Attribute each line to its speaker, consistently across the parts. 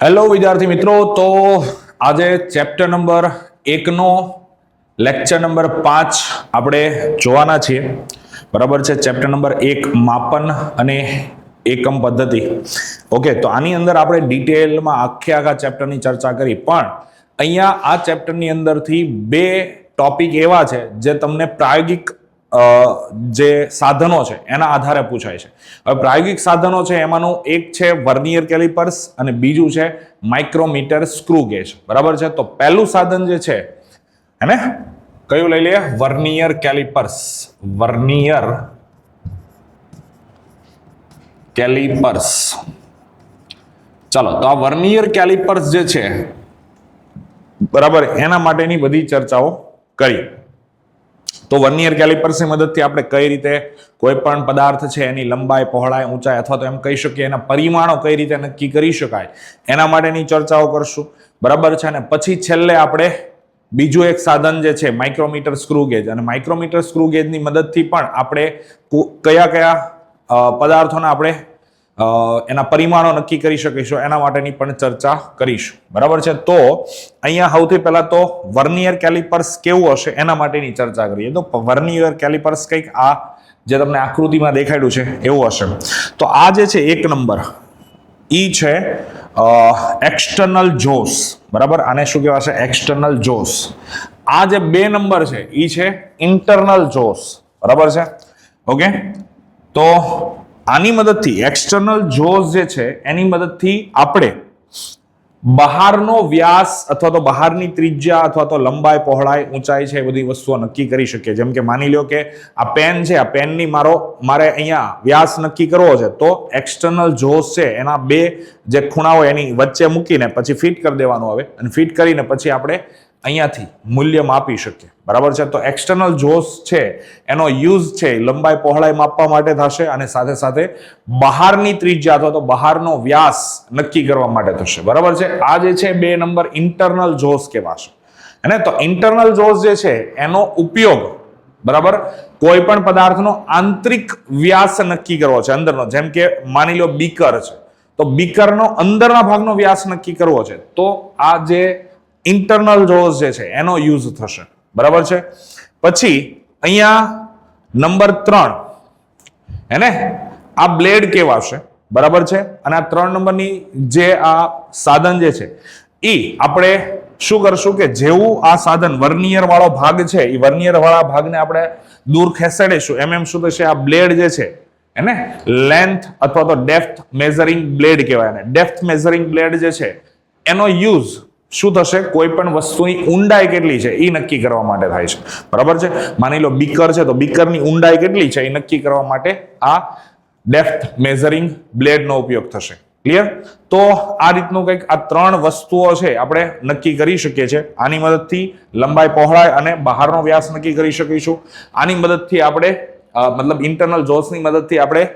Speaker 1: Hello વિદ્યાર્થી મિત્રો, તો આજે ચેપ્ટર નંબર 1 નો લેક્ચર નંબર 5 આપણે જોવાના છીએ. બરાબર છે. ચેપ્ટર નંબર 1 માપન અને એકમ પદ્ધતિ. ઓકે, તો આની અંદર આપણે ડિટેલમાં આખા ચેપ્ટરની ચર્ચા કરી, પણ અહીંયા આ ચેપ્ટરની અંદરથી બે ટોપિક એવા છે જે તમને પ્રાયોગિક જે સાધનો છે એના આધારે પૂછાય છે. હવે પ્રાયોગિક સાધનો છે એમાંનું એક છે વર્નિયર કેલિપર્સ અને બીજું છે માઇક્રોમીટર સ્ક્રૂ ગેજ. બરાબર છે. તો પહેલું સાધન જે છે એને કયું લઈ લઈએ? Vernier calipers. Vernier calipers. ચાલો, તો આ વર્નિયર કેલિપર્સ જે છે, બરાબર, એના માટેની બધી ચર્ચાઓ કરી. તો વર્નિયર કેલિપર્સની મદદથી આપણે કઈ રીતે કોઈ પણ પદાર્થ છે એની લંબાઈ, પહોળાઈ, ઊંચાઈ અથવા તો એમ કહી શકીએ એના પરિમાણો કઈ રીતે નક્કી કરી શકાય એના માટેની ચર્ચાઓ કરશું. બરાબર છે. અને પછી છેલ્લે આપણે બીજું એક સાધન જે છે માઇક્રોમીટર સ્ક્રૂ ગેજ, અને માઇક્રોમીટર સ્ક્રૂ ગેજની મદદથી પણ આપણે કયા કયા પદાર્થોના આપણે એના પરિમાણો નક્કી કરી શકીશું એના માટેની પણ ચર્ચા કરીશું. બરાબર છે. તો અહીંયા સૌથી પહેલા તો વર્નિયર કેલિપર્સ કેવું હશે એના માટેની ચર્ચા કરીએ. તો વર્નિયર કેલિપર્સ કંઈક આ જે તમને આકૃતિમાં દેખાડ્યું છે એવું હશે. તો આ જે છે 1 નંબર ઈ છે એક્સટર્નલ જોસ. બરાબર, આને શું કહેવાશે? એક્સટર્નલ જોસ. આ જે 2 નંબર છે ઈ છે ઇન્ટરનલ જોસ. બરાબર છે. ઓકે, તો આની મદદથી એક્સટર્નલ જોસ જે છે એની મદદથી આપણે બહારનો વ્યાસ અથવા તો બહારની ત્રિજ્યા અથવા તો લંબાઈ, પહોળાઈ, ઊંચાઈ છે એ બધી વસ્તુઓ નક્કી કરી શકીએ. જેમ કે માની લો કે આ પેન છે, આ પેનની મારે અહીંયા વ્યાસ નક્કી કરવો છે, તો એક્સટર્નલ જોસ છે એના 2 જે ખૂણાઓ એની વચ્ચે મૂકીને પછી ફિટ કરી દેવાનું આવે, અને ફિટ કરીને પછી આપણે અહીંયાથી મૂલ્ય માપી શકીએ. બરાબર છે. તો એક્સટર્નલ જોસ છે એનો યુઝ છે લંબાઈ, પહોળાઈ માપવા માટે થશે, અને સાથે સાથે બહારની ત્રિજ્યા અથવા તો બહારનો વ્યાસ નક્કી કરવા માટે થશે. બરાબર છે. આ જે છે 2 નંબર ઇન્ટરનલ જોસ કહેવાશે. અને તો ઇન્ટરનલ જોસ જે છે એનો ઉપયોગ, બરાબર, કોઈ પણ પદાર્થનો આંતરિક વ્યાસ નક્કી કરવો છે, અંદરનો. જેમ કે માની લો બીકર છે, તો બીકરનો અંદરના ભાગનો વ્યાસ નક્કી કરવો છે, તો આ જે ઇન્ટરનલ જોસ જે છે એનો યુઝ થશે. બરાબર છે. પછી અહીંયા નંબર 3 હેને, આ બ્લેડ કહેવાશે. બરાબર છે. અને આ 3 નંબરની જે આ સાધન જે છે એ આપણે શું કરશું કે જેવું આ સાધન વર્નિયર વાળો ભાગ છે એ વર્નિયર વાળા ભાગને આપણે દૂર ખેંચાડીશું એમ શું થશે, આ બ્લેડ જે છે એને લેન્થ અથવા તો ડેપ્થ મેઝરિંગ બ્લેડ કહેવાય. ને ડેપ્થ મેઝરિંગ બ્લેડ જે છે એનો યુઝ શું થશે? કોઈ પણ વસ્તુની ઊંડાઈ કેટલી છે એ નક્કી કરવા માટે થાય છે. બરાબર છે. માની લો બીકર છે, તો બીકરની ઊંડાઈ કેટલી છે એ નક્કી કરવા માટે આ ડેપ્થ મેઝરિંગ બ્લેડનો ઉપયોગ થશે. ક્લિયર? તો આ રીતનું કંઈક આ 3 વસ્તુઓ છે આપણે નક્કી કરી શકીએ છીએ. આની મદદથી લંબાઈ, પહોળાઈ અને બહારનો વ્યાસ નક્કી કરી શકીશું. આની મદદથી આપણે મતલબ ઇન્ટરનલ જોસની મદદથી આપણે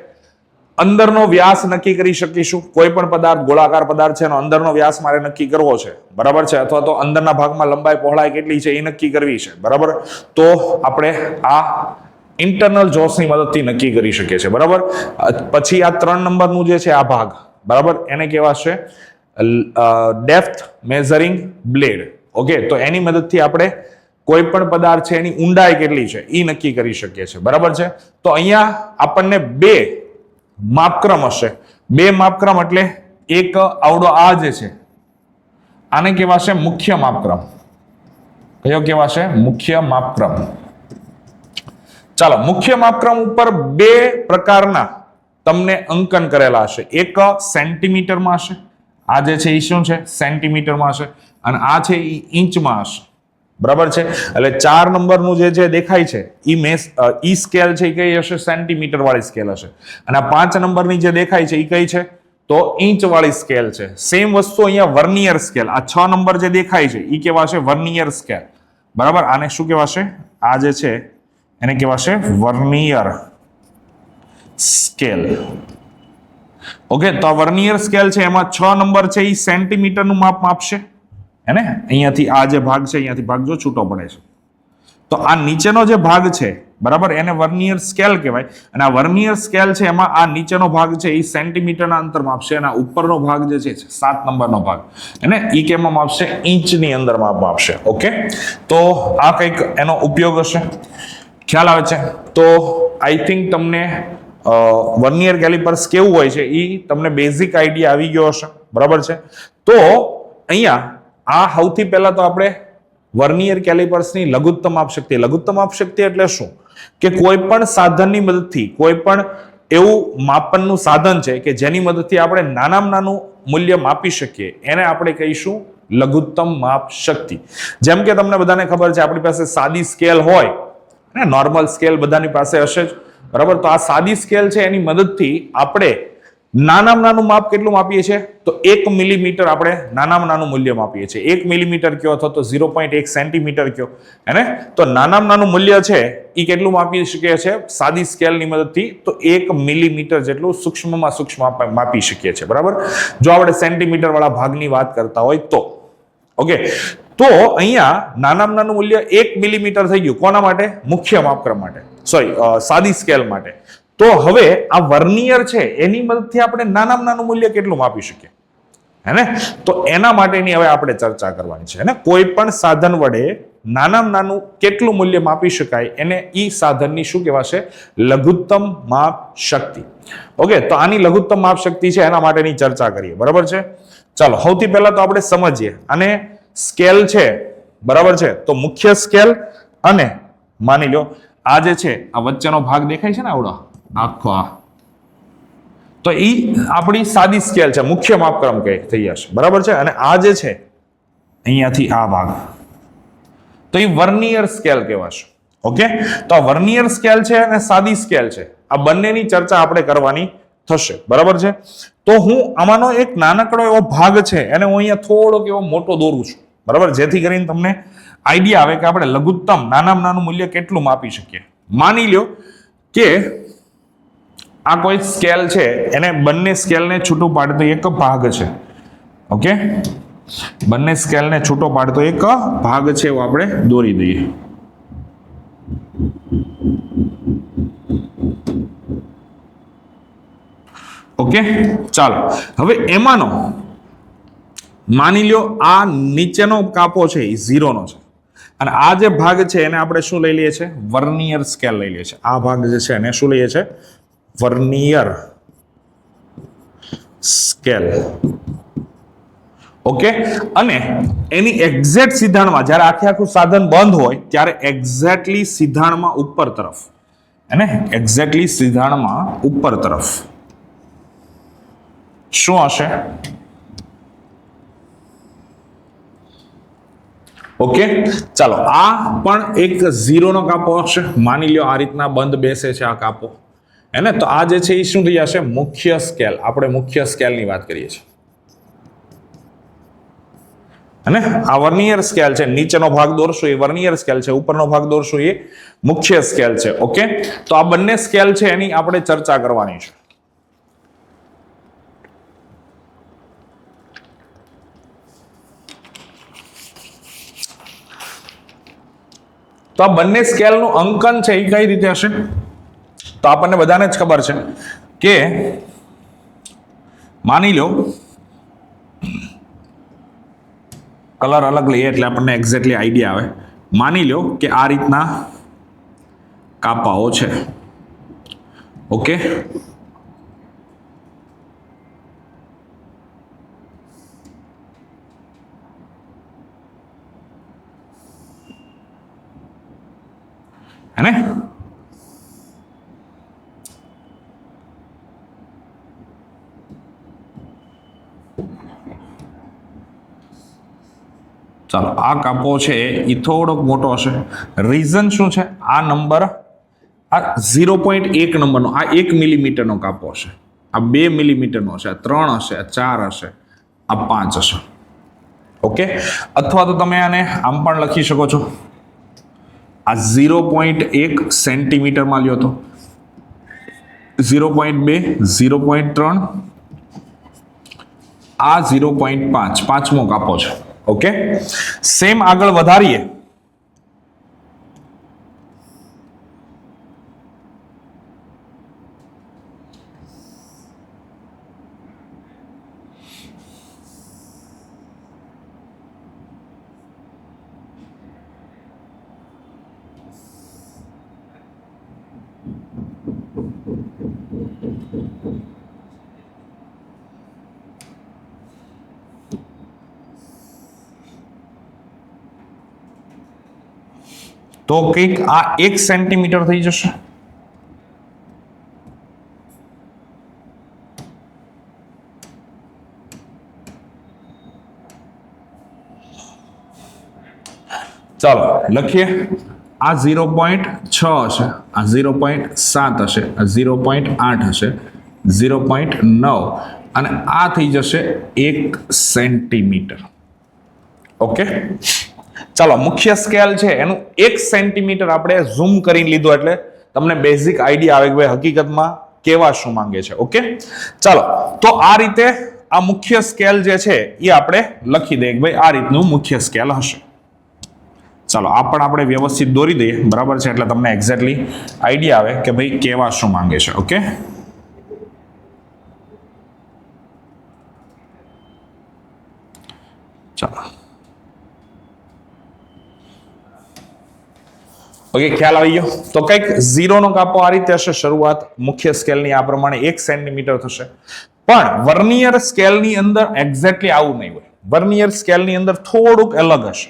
Speaker 1: અંદરનો વ્યાસ નક્કી કરી શકીશું. કોઈ પણ પદાર્થ, ગોળાકાર પદાર્થ છે એનો અંદરનો વ્યાસ મારે નક્કી કરવો છે. બરાબર છે. અથવા તો અંદરના ભાગમાં લંબાઈ, પહોળાઈ કેટલી છે એ નક્કી કરવી છે. બરાબર, તો આપણે આ ઇન્ટરનલ જોસની મદદથી નક્કી કરી શકીએ છીએ. બરાબર. પછી આ 3 નંબરનું જે છે આ ભાગ, બરાબર, એને કહેવાશે ડેપ્થ મેઝરિંગ બ્લેડ. ઓકે, તો એની મદદથી આપણે કોઈ પણ પદાર્થ છે એની ઊંડાઈ કેટલી છે એ નક્કી કરી શકીએ છીએ. બરાબર છે. તો અહીંયા આપણને 2 માપક્રમ હશે. 2 માપક્રમ એટલે એક આવડો આ જે છે આને કહેવાશે મુખ્ય માપક્રમ. કયો કહેવાશે? મુખ્ય માપક્રમ. ચાલો, મુખ્ય માપક્રમ ઉપર 2 પ્રકારના તમને અંકન કરેલા હશે. એક સેન્ટીમીટરમાં હશે. આ જે છે એ શું છે? સેન્ટીમીટરમાં હશે. અને આ છે એ ઇંચમાં હશે. બરાબર છે. એટલે 4 નંબરનું જે દેખાય છે ઈ સ્કેલ છે એ કઈ હશે? સેન્ટીમીટર વાળી સ્કેલ હશે. અને આ 5 નંબરની જે દેખાય છે એ કઈ છે? તો ઇંચ વાળી સ્કેલ છે. સેમ વસ્તુ અહીંયા વર્નિયર સ્કેલ, આ 6 નંબર જે દેખાય છે એ કહેવાશે વર્નિયર સ્કેલ. બરાબર. આને શું કહેવાશે? આ જે છે એને કહેવાશે વર્નિયર સ્કેલ. ઓકે, તો આ વર્નિયર સ્કેલ છે એમાં 6 નંબર છે એ સેન્ટીમીટરનું માપ માપશે. હે ને? અહીંયાથી આ જે ભાગ છે અહીંયાથી ભાગ જો છૂટો પડે છે, તો આ નીચેનો જે ભાગ છે બરાબર એને વર્નિયર સ્કેલ કહેવાય અને આ વર્નિયર સ્કેલ છે એમાં આ નીચેનો ભાગ છે એ સેન્ટીમીટરના અંતર માપશે અને આ ઉપરનો ભાગ જે છે 7 નંબરનો ભાગ એને ઈ કેમાં માપશે ઇંચની અંદર માપશે. ઓકે, તો આ કંઈક એનો ઉપયોગ હશે, ખ્યાલ આવે છે. તો આઈ થિંક તમને વર્નિયર કેલિપર્સ કેવું હોય છે એ તમને બેઝિક આઈડિયા આવી ગયો હશે, બરાબર છે. તો અહીંયા આ સૌથી પહેલા તો આપણે વર્નિયર કેલિપર્સની લઘુત્તમ માપશક્તિ. લઘુત્તમ માપશક્તિ એટલે શું કે કોઈ પણ સાધનની મદદથી કોઈ પણ એવું માપનનું સાધન છે કે જેની મદદથી આપણે નાનામાં નાનું મૂલ્ય માપી શકીએ એને આપણે કહીશું લઘુત્તમ માપશક્તિ. જેમ કે તમને બધાને ખબર છે આપણી પાસે સાદી સ્કેલ હોય ને, નોર્મલ સ્કેલ બધાની પાસે હશે જ, બરાબર. તો આ સાદી સ્કેલ છે એની મદદથી આપણે નાનામાં નાનું માપ કેટલું માપીએ છીએ તો 1 મિલીમીટર આપણે નાનામાં નાનું મૂલ્ય માપીએ છીએ. 1 મિલીમીટર કયો અથવા તો 0.1 સેન્ટીમીટર કયો, હેને. તો નાનામાં નાનું મૂલ્ય છે એ કેટલું માપી શકીએ છીએ સાદી સ્કેલની મદદથી તો 1 મિલીમીટર જેટલું સૂક્ષ્મમાં સૂક્ષ્મ માપી શકીએ છીએ, બરાબર. જો આપણે સેન્ટીમીટર વાળા ભાગની વાત કરતા હોય તો ઓકે. તો અહીંયા નાનામાં નાનું મૂલ્ય 1 મિલીમીટર થઈ ગયું. કોના માટે? મુખ્ય માપક્રમ માટે, સોરી સાદી સ્કેલ માટે. તો હવે આ વર્નિયર છે એની મદદથી આપણે નાનામાં નાનું મૂલ્ય કેટલું માપી શકીએ, હેને. તો એના માટેની હવે આપણે ચર્ચા કરવાની છે, હેને. કોઈ પણ સાધન વડે નાનામાં નાનું કેટલું મૂલ્ય માપી શકાય એને ઈ સાધનની શું કહેવાશે? લઘુત્તમ માપ શક્તિ. ઓકે, તો આની લઘુત્તમ માપ શક્તિ છે એના માટેની ચર્ચા કરીએ, બરાબર છે. ચાલો સૌથી પહેલા તો આપણે સમજીએ અને સ્કેલ છે, બરાબર છે. તો મુખ્ય સ્કેલ અને માની લો આ જે છે આ વચ્ચેનો ભાગ દેખાય છે ને આવડો આખો, આ તો ઈ આપણી સાદી સ્કેલ છે, મુખ્ય માપક્રમ કહે થઈ જશે, બરાબર છે. અને આ જે છે અહીંયાથી આ ભાગ તો એ વર્નિયર સ્કેલ કહેવાશે. ઓકે, તો આ વર્નિયર સ્કેલ છે અને સાદી સ્કેલ છે, આ બંનેની ચર્ચા આપણે કરવાની થશે, બરાબર છે. તો હું આમાંનો એક નાનકડો એવો ભાગ છે એને હું અહીંયા થોડોક એવો મોટો દોરું છું, બરાબર, જેથી કરીને તમને આઈડિયા આવે કે આપણે લઘુત્તમ નાનામાં નાનું મૂલ્ય કેટલું માપી શકીએ. માની લો કે આ કોઈ સ્કેલ છે એને બંને સ્કેલને છૂટું પાડતો એક ભાગ છે. ઓકે, બંને સ્કેલને છૂટો પાડતો એક ભાગ છે એવો આપણે દોરી દઈએ. ઓકે, ચાલો હવે એમાંનો માની લો આ નીચેનો કાપો છે એ 0 નો છે અને આ જે ભાગ છે એને આપણે શું લઈ લઈએ છીએ? વર્નિયર સ્કેલ લઈ લઈએ છીએ. આ ભાગ જે છે એને શું લઈએ છીએ? Vernier scale. ઓકે, અને એની એક્ઝેક્ટ સિદ્ધાંતમાં જ્યારે આખું સાધન બંધ હોય ત્યારે એક્ઝેક્ટલી સિદ્ધાંતમાં ઉપર તરફ, અને એક્ઝેક્ટલી સિદ્ધાંતમાં ઉપર તરફ શું હશે? ઓકે, ચાલો આ પણ એક 0 નો કાપો હશે. માની લો આ રીતના બંધ બેસે છે આ કાપો, હેને. તો આ જે છે એ શું થઈ જશે? મુખ્ય સ્કેલ. આપણે મુખ્ય સ્કેલની વાત કરીએ છીએ, અને આ વર્નિયર સ્કેલ છે. નીચેનો ભાગ દોરશું એ વર્નિયર સ્કેલ છે, ઉપરનો ભાગ દોરશું એ મુખ્ય સ્કેલ છે. ઓકે, તો આ બંને સ્કેલ છે એની આપણે ચર્ચા કરવાની છે. તો આ બંને સ્કેલનું અંકન છે એ કઈ રીતે હશે? તો આપણને બધાને જ ખબર છે કે માની લો કલર અલગ લઈએ એટલે આપણને એક્ઝેક્ટલી આઈડિયા આવે. માની લો કે આ રીતના કાપાઓ છે. ઓકે, હેને. ચાલો આ કાપો છે એ થોડોક મોટો હશે. રીઝન શું છે? આ નંબર આ 0.1 નંબરનો આ 1 મિલીમીટરનો કાપો હશે, આ 2 મિલીમીટરનો હશે, આ 3 હશે, આ 4 હશે, આ 5 હશે. ઓકે, અથવા તો તમે આને આમ પણ લખી શકો છો. આ 0.1 સેન્ટીમીટરમાં લ્યો તો 0.2, 0.3, આ 0.5 પાંચમો કાપો છે. ઓકે, સેમ આગળ વધારીએ તો કંઈક આ 1 સેન્ટીમીટર થઈ જશે. ચાલો લખીએ. આ 0.6 હશે, આ 0.7 હશે, આ 0.8 હશે, 0.9 અને આ થઈ જશે 1 સેન્ટીમીટર. ઓકે, ચાલો મુખ્ય સ્કેલ છે એનું 1 સેન્ટીમીટર આપણે ઝૂમ કરીને લીધો એટલે તમને બેઝિક આઈડિયા આવે કે ભાઈ હકીકતમાં કેવા શું માંગે છે. ઓકે, ચાલો તો આ રીતે આ મુખ્ય સ્કેલ જે છે એ આપણે લખી દઈએ કે ભાઈ આ રીતનું મુખ્ય સ્કેલ હશે. ચાલો આ પણ આપણે વ્યવસ્થિત દોરી દઈએ, બરાબર છે, એટલે તમને એક્ઝેક્ટલી આઈડિયા આવે કે ભાઈ કેવા શું માંગે છે. ઓકે, ચાલો ઓકે, ખ્યાલ આવી ગયો. તો કંઈક 0 નો કાપો આ રીતે હશે. શરૂઆત મુખ્ય સ્કેલની આ પ્રમાણે 1 સેન્ટીમીટર થશે. પણ વર્નિયર સ્કેલની અંદર એક્ઝેક્ટલી આવું નહીં હોય. વર્નિયર સ્કેલની અંદર થોડુંક અલગ હશે.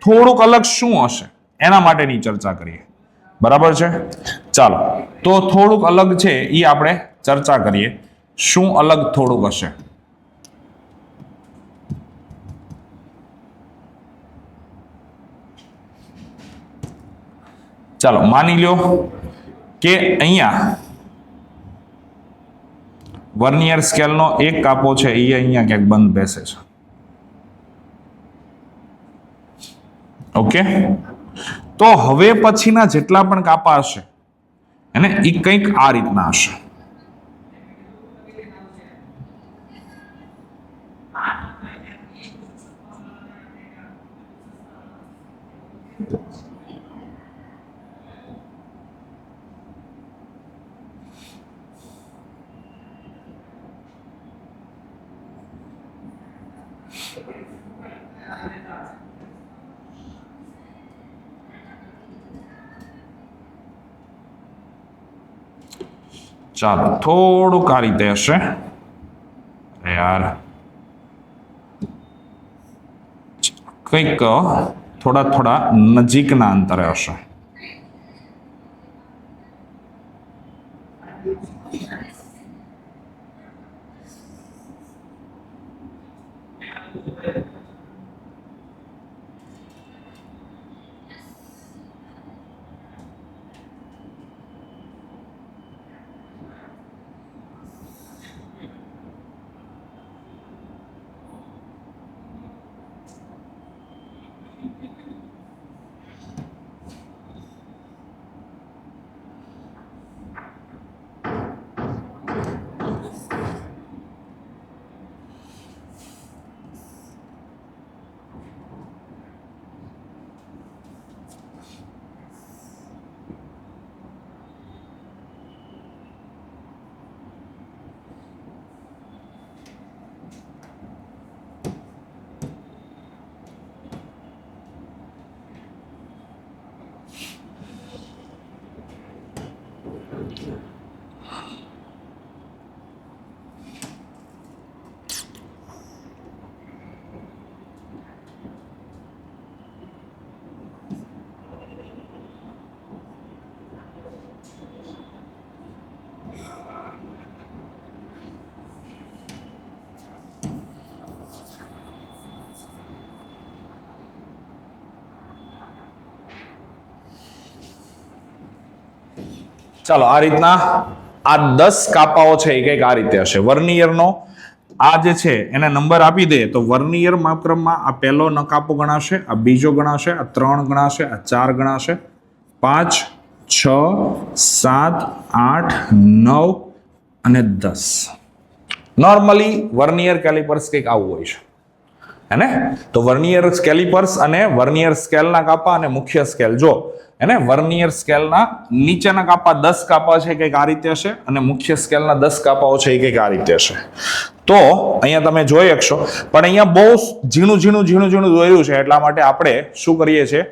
Speaker 1: થોડુંક અલગ શું હશે એના માટેની ચર્ચા કરીએ, બરાબર છે. ચાલો તો થોડુંક અલગ છે એ આપણે ચર્ચા કરીએ. શું અલગ થોડુંક હશે? ચાલો માની લો કે અહીંયા વર્નિયર સ્કેલનો એક કાપો છે એ અહીંયા ક્યાંક બંધ બેસે છે. ઓકે, તો હવે પછીના જેટલા પણ કાપા હશે એને એ કંઈક આ રીતના હશે. ચાલો થોડુંક આ રીતે હશે. યાર કંઈક થોડા નજીકના અંતરે હશે. ચાલો આ રીતના આ 10 કાપાઓ છે એ કંઈક આ રીતે હશે. વર્નિયરનો આ જે છે એને નંબર આપી દે તો વર્નિયર માપક્રમમાં આ પહેલો નકાપો ગણાશે, આ બીજો ગણાશે, આ 3 ગણાશે, આ 4 ગણાશે, 5 6 7 8 9 અને 10. નોર્મલી વર્નિયર કેલિપર્સ કંઈક આવું હોય છે, હે ને? તો વર્નિયર કેલિપર્સ અને વર્નિયર સ્કેલના કાપા અને મુખ્ય સ્કેલ જો એને વર્નિયર સ્કેલના નીચેના કાપા 10 કાપા છે કંઈક આ રીતે હશે અને મુખ્ય સ્કેલના 10 કાપાઓ છે એ કંઈક આ રીતે હશે. તો અહીંયા તમે જોઈ શકશો, પણ અહીંયા બહુ ઝીણું દોર્યું છે એટલા માટે આપણે શું કરીએ છીએ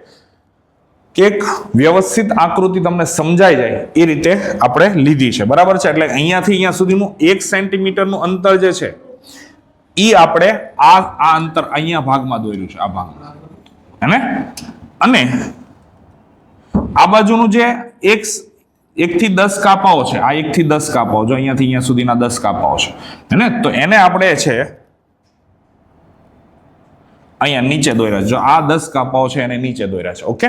Speaker 1: કે એક વ્યવસ્થિત આકૃતિ તમને સમજાઈ જાય એ રીતે આપણે લીધી છે, બરાબર છે. એટલે અહીંયાથી અહીંયા સુધીનું 1 સેન્ટીમીટરનું અંતર જે છે એ આપણે આ અંતર અહીંયા ભાગમાં દોર્યું છે, આ ભાગમાં, હે ને? અને આ બાજુનું જે એક 1 થી 10 કાપાઓ છે, આ 1 થી 10 કાપાઓ, જો અહીંયાથી અહીંયા સુધીના 10 કાપાઓ છે, હે, તો એને આપણે છે અહીંયા નીચે દોર્યા. જો આ 10 કાપાઓ છે એને નીચે દોર્યા છે. ઓકે,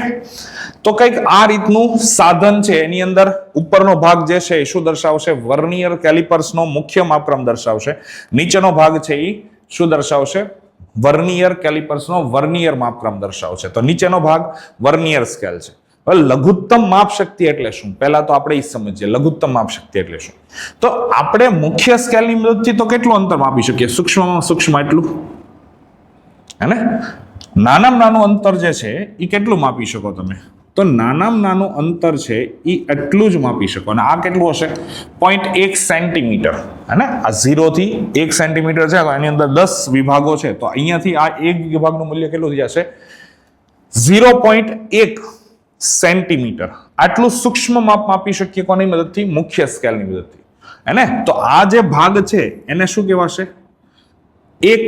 Speaker 1: તો કંઈક આ રીતનું સાધન છે. એની અંદર ઉપરનો ભાગ જે છે એ શું દર્શાવશે? વર્નિયર કેલિપર્સનો મુખ્ય માપક્રમ દર્શાવશે. નીચેનો ભાગ છે એ શું દર્શાવશે? વર્નિયર કેલિપર્સનો વર્નિયર માપક્રમ દર્શાવશે. તો નીચેનો ભાગ વર્નિયર સ્કેલ છે. હવે લઘુત્તમ માપ શક્તિ એટલે શું? પહેલા તો આપણે એ સમજીએ લઘુત્તમ માપ શક્તિ એટલે શું. તો આપણે મુખ્ય સ્કેલની મદદથી તો કેટલું અંતર માપી શકીએ? સૂક્ષ્મમાં સૂક્ષ્મ એટલું, હે ને? નાનામાં નાનું અંતર જે છે એ કેટલું માપી શકો તમે? તો નાનામાં નાનું અંતર છે એ એટલું જ માપી શકો. અને આ કેટલું હશે? 0.1 સેન્ટીમીટર, હે ને? આ 0 થી 1 સેન્ટીમીટર છે, એની અંદર 10 વિભાગો છે. તો અહીંયાથી આ એક વિભાગનું મૂલ્ય કેટલું થઈ જશે? 0.1 સેન્ટીમીટર. આટલું સૂક્ષ્મ માપ માપી શકીએ કોની મદદથી? મુખ્ય સ્કેલની મદદથી, હે ને? તો આ જે ભાગ છે એને શું કહેવાશે? એક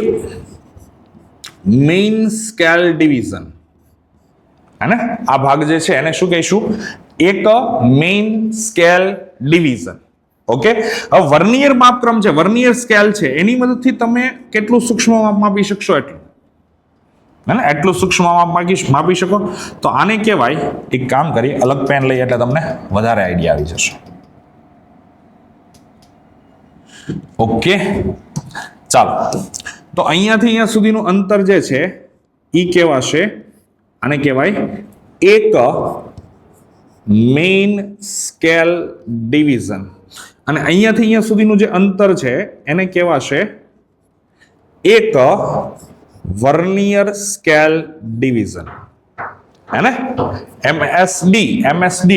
Speaker 1: મેઇન સ્કેલ ડિવિઝન, હે ને? આ ભાગ જે છે એને શું કહીશું? એક મેઇન સ્કેલ ડિવિઝન. ઓકે, હવે વર્નિયર માપક્રમ છે, વર્નિયર સ્કેલ છે, એની મદદથી તમે કેટલું સૂક્ષ્મ માપ માપી શકશો એટલું, હે ને? એટલું સૂક્ષ્મ માપ માપી શકો. તો આને કહેવાય, એક કામ કરીએ, અલગ પેન લઈએ એટલે તમને વધારે આઈડિયા આવી જશે. ઓકે, ચાલો. તો અહીંયાથી અહીંયા સુધીનું અંતર જે છે એ કહેવાશે, આને કહેવાય એક મેઇન સ્કેલ ડિવિઝન. અને અહીંયાથી અહીંયા સુધીનું જે અંતર છે એને કહેવાશે એક વર્નિયર સ્કેલ ડિવિઝન, હે ને? MSD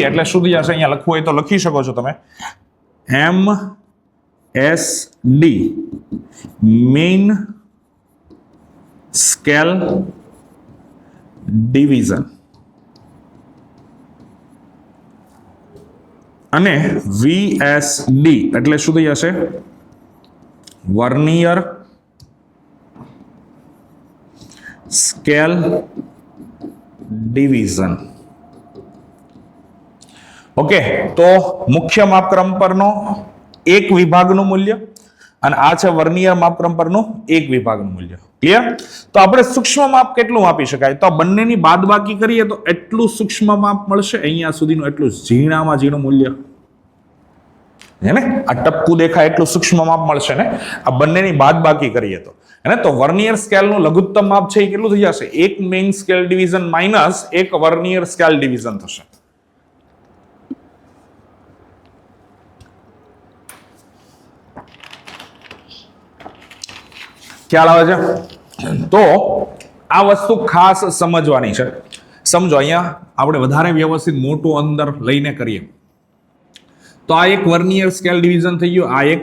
Speaker 1: એટલે શું થઈ જશે? અહીંયા લખવું હોય તો લખી શકો છો તમે. MSD main scale division. અને VSD એટલે શું થઈ જશે? Vernier scale division. ઓકે, તો મુખ્ય માપક્રમ પરનો એક વિભાગનું મૂલ્ય અને આ છે વર્નિયર માપક્રમ પરનું એક વિભાગનું મૂલ્ય. ક્લિયર? તો આપણે સૂક્ષ્મ માપ કેટલું માપી શકાય? તો બંનેની બાદબાકી કરીએ તો એટલું સૂક્ષ્મ માપ મળશે, અહીંયા સુધીનું એટલું ઝીણામાં ઝીણું મૂલ્ય, હે ને? આ ટપકું દેખાય એટલું સૂક્ષ્મ માપ મળશે ને. આ બંનેની બાદબાકી કરીએ તો, હે ને? તો વર્નિયર સ્કેલનું લઘુત્તમ માપ છે એ કેટલું થઈ જશે? એક મેઇન સ્કેલ ડિવિઝન માઇનસ એક વર્નિયર સ્કેલ ડિવિઝન થશે. ખ્યાલ આવે છે? તો આ વસ્તુ ખાસ સમજવાની છે. સમજો, અહીંયા આપણે વધારે વ્યવસ્થિત મોટું અંદર લઈને કરીએ તો આ એક વર્નિયર સ્કેલ ડિવિઝન થઈ ગયું, આ એક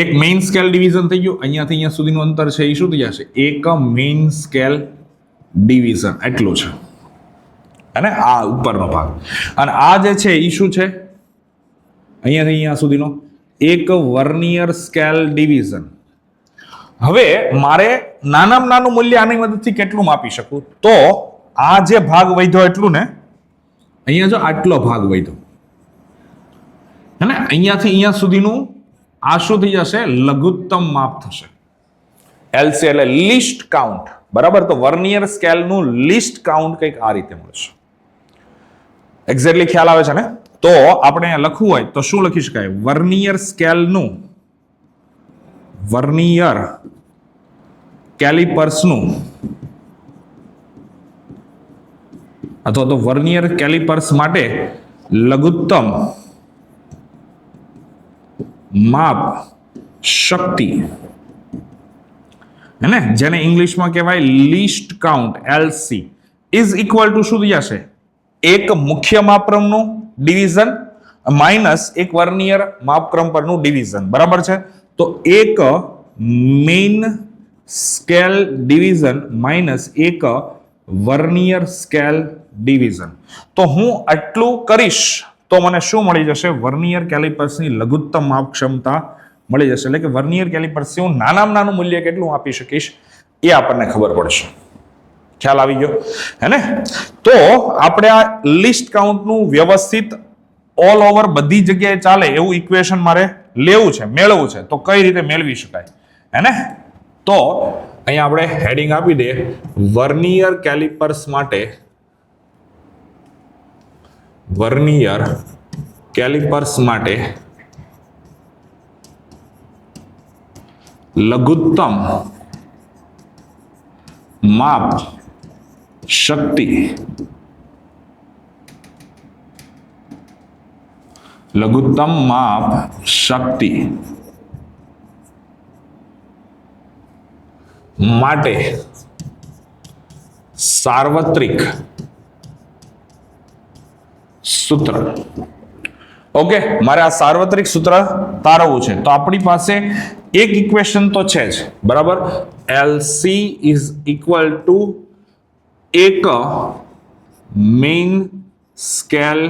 Speaker 1: એક મેઇન સ્કેલ ડિવિઝન થઈ ગયું. અહીંયાથી અહીંયા સુધીનું અંતર છે એ શું થઈ જશે? એક મેઇન સ્કેલ ડિવિઝન એટલું છે, અને આ ઉપરનો ભાગ. અને આ જે છે એ શું છે? અહીંયાથી અહીંયા સુધીનો એક વર્નિયર સ્કેલ ડિવિઝન. હવે મારે નાનામાં નાનું મૂલ્ય આની મદદથી કેટલું માપી શકું? તો આ જે ભાગ વધ્યો એટલું ને, અહીંયા જો આટલો ભાગ વધ્યો, હે ને? અહીંયાથી અહીંયા સુધીનું આ શું થઈ જશે? લઘુત્તમ માપ થશે. LC એટલે લીસ્ટ કાઉન્ટ, બરાબર? તો વર્નિયર સ્કેલનું લીસ્ટ કાઉન્ટ કંઈક આ રીતે મળશે. એક્ઝેક્ટલી ખ્યાલ આવે છે ને? તો આપણે અહીંયા લખવું હોય તો શું લખી શકાય? વર્નિયર સ્કેલનું, વર્નિયર કેલિપર્સનું અથવા તો વર્નિયર કેલિપર્સ માટે લઘુત્તમ માપ શક્તિ, હે ને? જેને ઇંગ્લિશમાં કહેવાય least count, LC, is equal to શું થઈ જશે? એક મુખ્ય માપક્રમનું ડિવિઝન માઇનસ એક વર્નિયર માપક્રમ પરનું ડિવિઝન, બરાબર છે? તો એક મેઇન સ્કેલ ડિવિઝન માઇનસ એક વર્નિયર સ્કેલ ડિવિઝન. તો હું આટલું કરીશ તો મને શું મળી જશે? વર્નિયર કેલિપર્સની લઘુત્તમ માપ ક્ષમતા મળી જશે. એટલે કે વર્નિયર કેલિપર્સથી હું નાનામાં નાનું મૂલ્ય કેટલું આપી શકીશ એ આપણને ખબર પડશે. ખ્યાલ આવી ગયો હે ને? તો આપણે આ લિસ્ટ કાઉન્ટનું વ્યવસ્થિત ઓલ ઓવર બધી જગ્યાએ ચાલે એવું ઇક્વેશન મારે લેવું છે, મેળવવું છે. તો કઈ રીતે મેળવી શકાય હે ને? તો અહીંયા આપણે હેડિંગ આપી દે વર્નિયર કેલિપર્સ માટે, વર્નિયર કેલિપર્સ માટે લઘુત્તમ માપ શક્તિ, લઘુત્તમ માપ શક્તિ માટે સાર્વત્રિક સૂત્ર. ઓકે, મારે આ સાર્વત્રિક સૂત્ર તારવવું છે. તો આપણી પાસે એક ઇક્વેશન તો છે જ, બરાબર. એલસી ઇઝ ઇક્વલ ટુ એક મેઇન સ્કેલ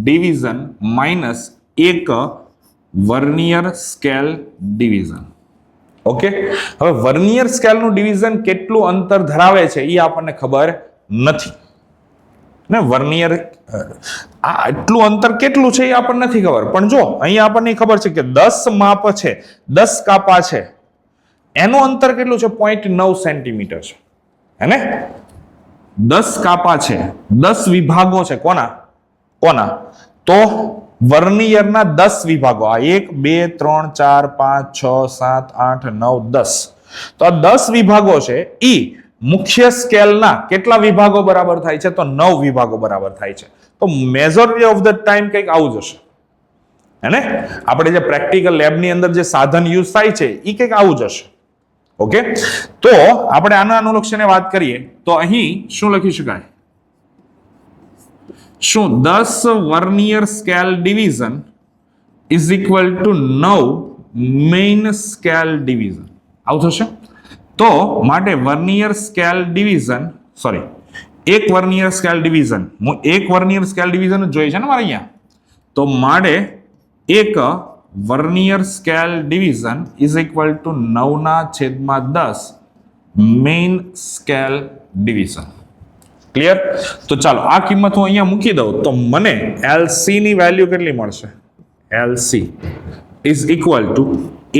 Speaker 1: ડિવિઝન માઇનસ એક વર્નિયર સ્કેલ ડિવિઝન. ઓકે, હવે વર્નિયર સ્કેલનું ડિવિઝન કેટલું અંતર ધરાવે છે એ આપણને ખબર નથી ને. વર્નિયર આ આટલું અંતર કેટલું છે એ આપણને નથી ખબર, પણ જો અહીંયા આપણને ખબર છે કે 10 માપ છે, 10 કાપા છે, એનું અંતર કેટલું છે? 0.9 સેન્ટીમીટર છે હે ને? 10 કાપા છે, 10 વિભાગો છે. કોના કોના? તો વર્નિયરના 10 વિભાગો. આ 1 2 3 4 5 6 7 8 9 10. તો આ 10 વિભાગો છે. ઈ મુખ્ય સ્કેલના કેટલા વિભાગો બરાબર થાય છે? તો 9 વિભાગો બરાબર થાય છે. તો મેજોરિટી ઓફ ધ ટાઈમ કંઈક આવું જ હશે હે ને? આપણે જે પ્રેક્ટિકલ લેબની અંદર જે સાધન યુઝ થાય છે એ કંઈક આવું જ હશે. ઓકે, તો આપણે આના અનુલક્ષીને વાત કરીએ તો અહીં શું લખી શકાય? શું 10 vernier scale division is equal two 9 main scale division આવું થશે? તો માટે વર્નિયર સ્કેલ ડિવિઝન, સોરી, એક વર્નિયર સ્કેલ ડિવિઝન, હું એક વર્નિયર સ્કેલ ડિવિઝન જ જોઈએ છે ને મારે અહીંયા. તો માટે એક vernier scale division is equal two 9/10 main scale division. Clear? તો ચાલો આ કિંમત હું અહીંયા મૂકી દઉં તો મને એલસી ની વેલ્યુ કેટલી મળશે? એલસી ઇઝ ઇક્વલ ટુ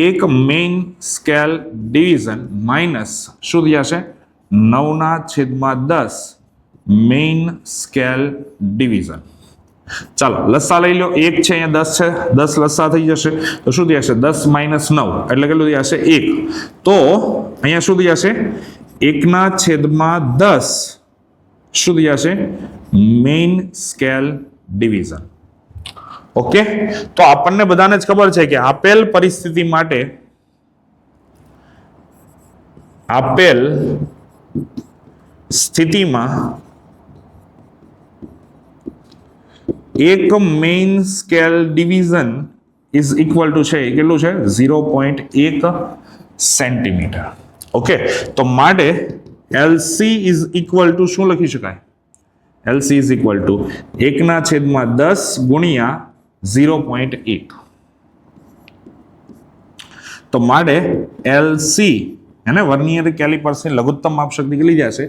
Speaker 1: એક મેઇન સ્કેલ ડિવિઝન માઇનસ શું થશે? 9/10 મેઇન સ્કેલ ડિવિઝન. ચાલો લસા લઈ લો. 1 છે અહીંયા, 10 છે, 10 લસા થઈ જશે તો શું થશે? 10 - 9 એટલે કેટલું થશે? 1. તો અહીંયા શું થઈ જશે? 1/10 શું થઈ જશે? Main scale division. ઓકે, તો આપણને બધાને જ ખબર છે કે આપેલ પરિસ્થિતિ માટે, આપેલ સ્થિતિમાં એક main scale division is equal two છે કેટલું છે? 0.1 સેન્ટીમીટર. ઓકે, તો માટે એલસી ઇઝ ઇક્વલ ટુ શું લખી શકાય? એલસી ઇઝ ઇક્વલ ટુ 1/10 ગુણ્યા 0.1. તો માટે એલસી એને વર્નિયર કેલિપર્સની લઘુત્તમ માપ શક્તિ કેટલી જશે?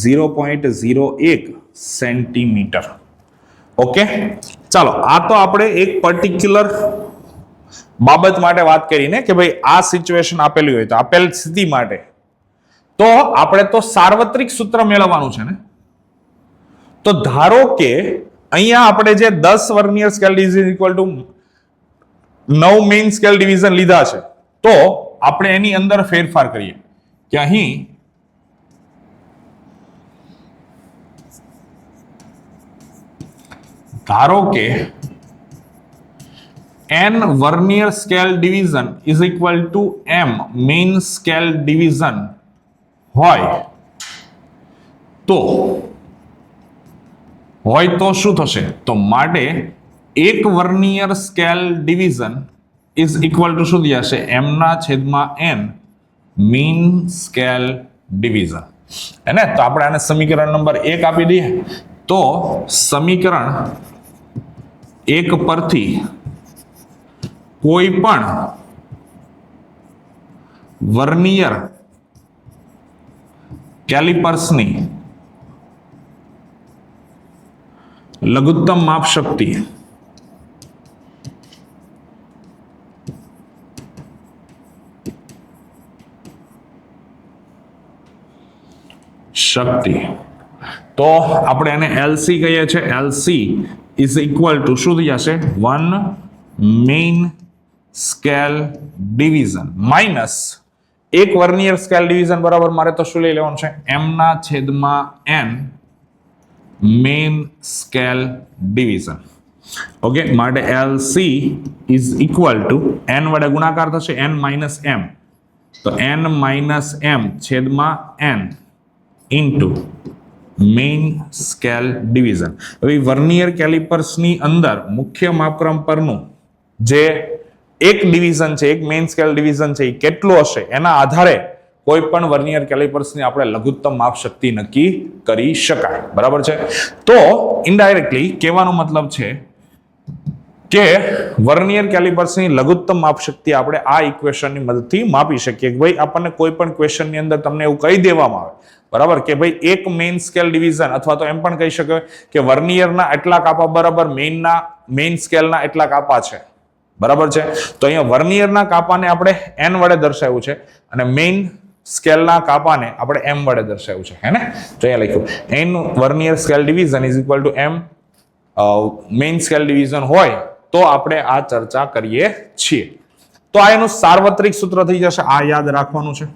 Speaker 1: 0.01 સેન્ટીમીટર. ઓકે, ચાલો આ તો આપણે એક પર્ટિક્યુલર બાબત માટે વાત કરીને કે ભાઈ આ સિચ્યુએશન આપેલી હોય તો આપેલ સ્થિતિ માટે તો આપણે તો સાર્વત્રિક સૂત્ર મેળવવાનું છે ને. તો ધારો કે અહીંયા આપણે જે 10 vernier scale division equal to 9 main scale division લીધા છે તો આપણે એની અંદર ફેરફાર કરીએ કે અહીં ધારો કે n vernier scale division is equal two m main scale division હોય તો શું થશે? તો માટે એક vernier scale division is equal to શું થશે? m/n મેઇન સ્કેલ ડિવિઝન હે ને? તો આપણે આને સમીકરણ નંબર 1 આપી દઈએ તો સમીકરણ 1 પરથી કોઈ પણ વર્નિયર કેલિપર્સની લઘુત્તમ માપ શક્તિ તો આપણે એને એલસી કહીએ છીએ. એલસી ઇઝ ઇક્વલ ટુ શું થઈ જશે? 1 મેઇન સ્કેલ ડિવિઝન માઇનસ એક વર્નિયર સ્કેલ ડિવિઝન બરાબર મારે તો શું લઈ લેવાનું છે? m ના છેદમાં n main scale division. Okay, માટે LC is equal to n વડે ગુણાકાર થશે n માઇનસ m, તો n માઇનસ m છેદમાં n into main scale division. હવે વર્નિયર કેલિપર્સની અંદર મુખ્ય માપક્રમ પરનું જે એક ડિવિઝન છે, એક મેઇન સ્કેલ ડિવિઝન છે, એ કેટલું હશે એના આધારે કોઈ પણ વર્નિયર કેલિપર્સની આપણે લઘુત્તમ માપ શક્તિ નક્કી કરી શકાય. બરાબર છે? તો ઇનડાયરેક્ટલી કહેવાનો મતલબ છે કે વર્નિયર કેલિપર્સની લઘુત્તમ માપ શક્તિ આપણે આ ઇક્વેશનની મદદથી માપી શકીએ. કે ભાઈ આપણને કોઈ પણ ક્વેશ્ચનની અંદર તમને એવું કહી દેવામાં આવે, બરાબર, કે ભાઈ એક મેઇન સ્કેલ ડિવિઝન, અથવા તો એમ પણ કહી શકાય કે વર્નિયરના એટલા કાપા બરાબર મેઇન સ્કેલના એટલા કાપા છે. બરાબર છે? તો અહીંયા વર્નિયરના કાપાને આપણે n વડે દર્શાવ્યું છે અને મેઇન સ્કેલના કાપાને આપણે m વડે દર્શાવ્યું છે. હે ને? તો અહીંયા લખ્યું n vernier scale division is equal two m main scale division હોય તો આપણે આ ચર્ચા કરીએ છીએ. તો આ એનું સાર્વત્રિક સૂત્ર થઈ જશે. આ યાદ રાખવાનું છે,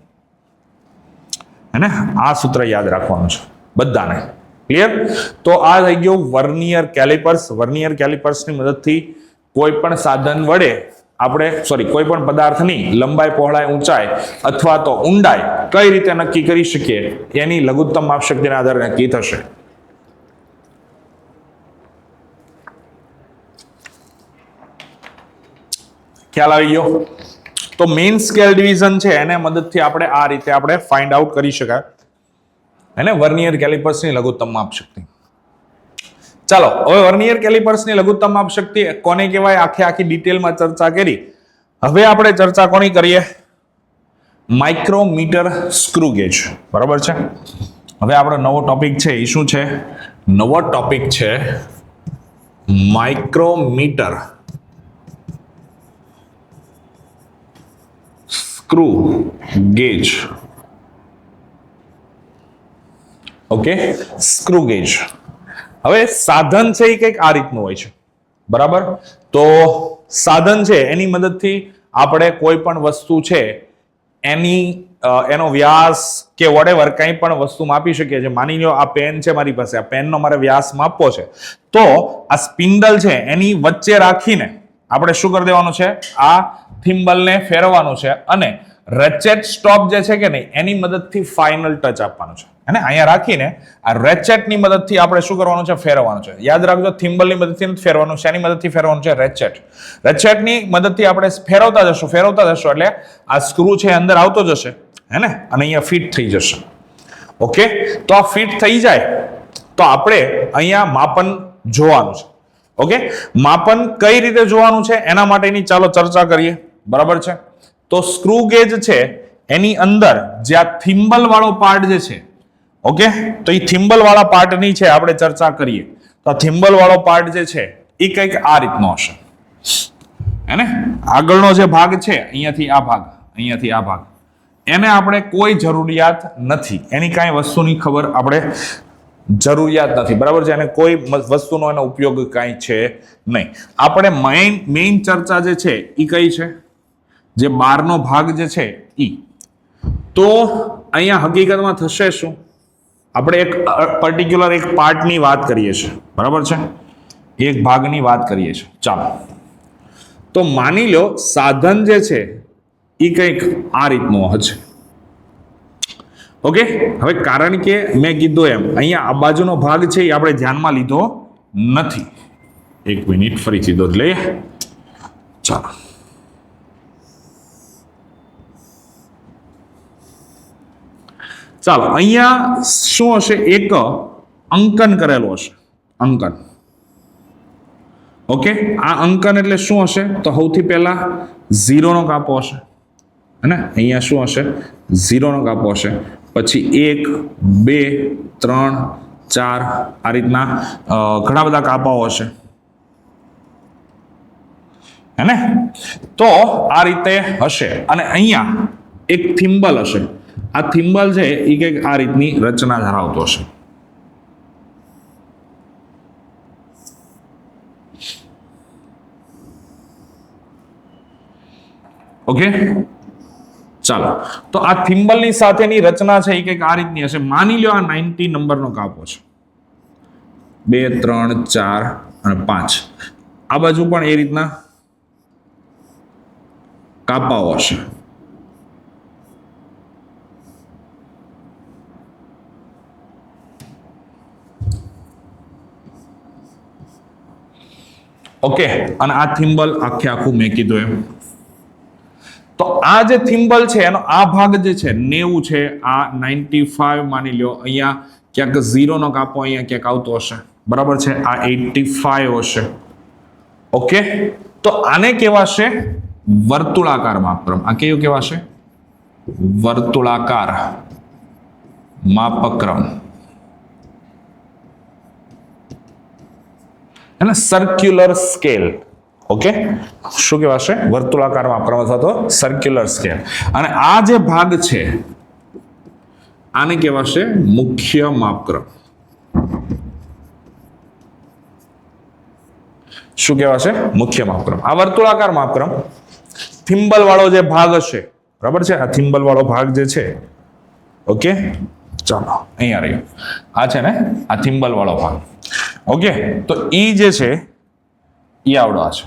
Speaker 1: અને આ સૂત્ર યાદ રાખવાનું છે બધાને. ક્લિયર? તો આ થઈ ગયું વર્નિયર કેલિપર્સ. વર્નિયર કેલિપર્સની મદદથી કોઈ પણ સાધન વડે આપણે કોઈ પણ પદાર્થની લંબાઈ, પહોળાઈ, ઊંચાઈ અથવા તો ઊંડાઈ કઈ રીતે નક્કી કરી શકીએ એની લઘુત્તમ માપ શક્તિના આધારે નક્કી થશે. ખ્યાલ આવી ગયો? તો મેઇન સ્કેલ ડિવિઝન છે એને મદદથી આપણે આ રીતે આપણે ફાઇન્ડ આઉટ કરી શકાય અને વર્નિયર કેલિપર્સની લઘુત્તમ માપ શક્તિ. ચાલો, હવે વર્નિયર કેલિપર્સની લઘુત્તમ માપ શક્તિ કોને કહેવાય આખી ડિટેલમાં ચર્ચા કરી. હવે આપણે ચર્ચા કોની કરીએ? Micrometer screw gauge. બરાબર છે? હવે આપણો નવો ટોપિક છે એ શું છે? નવો ટોપિક છે micrometer screw gauge. Okay, screw gauge. હવે સાધન છે એ કંઈક આ રીતનું હોય છે. બરાબર? તો સાધન છે એની મદદથી આપણે કોઈ પણ વસ્તુ છે એનો વ્યાસ કે વોટેવર કંઈ પણ વસ્તુ માપી શકીએ છીએ. માની લો આ પેન છે મારી પાસે, આ પેનનો મારે વ્યાસ માપવો છે, તો આ સ્પિન્ડલ છે એની વચ્ચે રાખીને આપણે શું કરી દેવાનું છે? આ થિમ્બલને ફેરવવાનું છે અને રેચેટ સ્ટોપ જે છે કે નહીં એની મદદથી ફાઇનલ ટચ આપવાનું છે. અને અહીંયા રાખીને આ રેચેટની મદદથી આપણે શું કરવાનું છે? ફેરવવાનું છે. યાદ રાખજો, થિમ્બલની મદદથી નથી ફેરવાનું, શેની મદદથી ફેરવવાનું છે? રેચેટ. રેચેટની મદદથી આપણે ફેરવતા જશું એટલે આ સ્ક્રૂ છે અંદર આવતો જશે, હે ને, અને અહીંયા ફિટ થઈ જશે. ઓકે, તો આ ફિટ થઈ જાય તો આપણે અહીંયા માપન જોવાનું છે. ઓકે, માપન કઈ રીતે જોવાનું છે એના માટેની ચાલો ચર્ચા કરીએ. બરાબર છે? તો સ્ક્રૂ ગેજ છે એની અંદર જે આ થિમ્બલ વાળો પાર્ટ જે છે, ઓકે, તો એ થિમ્બલ વાળા પાર્ટની છે આપણે ચર્ચા કરીએ. તો આ થિમ્બલ વાળો પાર્ટ જે છે એ કંઈક આ રીતનો હશે, હે ને. આગળનો જે ભાગ છે અહીંયાથી આ ભાગ, અહીંયાથી આ ભાગ, એને આપણે કોઈ જરૂરિયાત નથી, એની કાંઈ વસ્તુની ખબર આપણે જરૂરિયાત નથી. બરાબર છે? અને કોઈ વસ્તુનો એનો ઉપયોગ કાંઈ છે નહીં. આપણે મેઇન ચર્ચા જે છે એ કઈ છે? જે બહારનો ભાગ જે છે ઈ. તો અહીંયા હકીકતમાં થશે શું? આપણે એક પર્ટિક્યુલર એક પાર્ટની વાત કરીએ છીએ. બરાબર છે? એક ભાગની વાત કરીએ છીએ. ચાલો, તો માની લો સાધન જે છે એ કંઈક આ રીતનું હશે. ઓકે, હવે કારણ કે મેં કીધું એમ અહીંયા આ બાજુનો ભાગ છે એ આપણે ધ્યાનમાં લીધો નથી. એક મિનિટ, ફરીથી દોરી લઈએ. ચાલો, અહીંયા શું હશે? એક અંકન કરેલું હશે, અંકન. ઓકે, આ અંકન એટલે શું હશે? તો સૌથી પહેલા 0 નો કાપો હશે, અને અહીંયા શું હશે? 0 નો કાપો હશે. પછી 1, 2, 3, 4 આ રીતના ઘણા બધા કાપાઓ હશે, હે ને? તો આ રીતે હશે અને અહીંયા એક થિમ્બલ હશે. આ થિમ્બલ છે એ કંઈક આ રીતની રચના ધરાવતો હશે. ઓકે, ચાલો. તો આ થિમ્બલની સાથેની રચના છે એ કંઈક આ રીતની હશે. માની લો આ 90 નંબરનો કાપો છે, 2 3 4 અને 5. આ બાજુ પણ એ રીતના કાપાઓ હશે. ઓકે, અને આ થિમ્બલ આખે આખું મેં કીધું એમ. તો આ જે થિમ્બલ છે એનો આ ભાગ જે છે 90 છે, આ 95 માની લ્યો, અહીંયા ક્યાંક 0 નો કાપો અહીંયા ક્યાંક આવતો હશે, બરાબર છે? આ 85 હશે. ઓકે, તો આને કહેવાશે વર્તુળાકાર માપક્રમ. આ કયું કહેવાશે? વર્તુળાકાર માપક્રમ, એટલે સર્ક્યુલર સ્કેલ. ઓકે, શું કહેવાશે? વર્તુળાકાર માપક્રમ અથવા તો સર્ક્યુલર સ્કેલ. અને આ જે ભાગ છે આને કહેવાશે મુખ્ય માપક્રમ. શું કહેવાશે? મુખ્ય માપક્રમ. આ વર્તુળાકાર માપક્રમ થિમ્બલ વાળો જે ભાગ હશે, બરાબર છે? આ થિમ્બલ વાળો ભાગ જે છે, ઓકે, ચાલો અહીંયા રહ્યો, આ છે ને આ થિમ્બલ વાળો ભાગ. ઓકે, તો ઈ જે છે ઈ આવડો આ છે.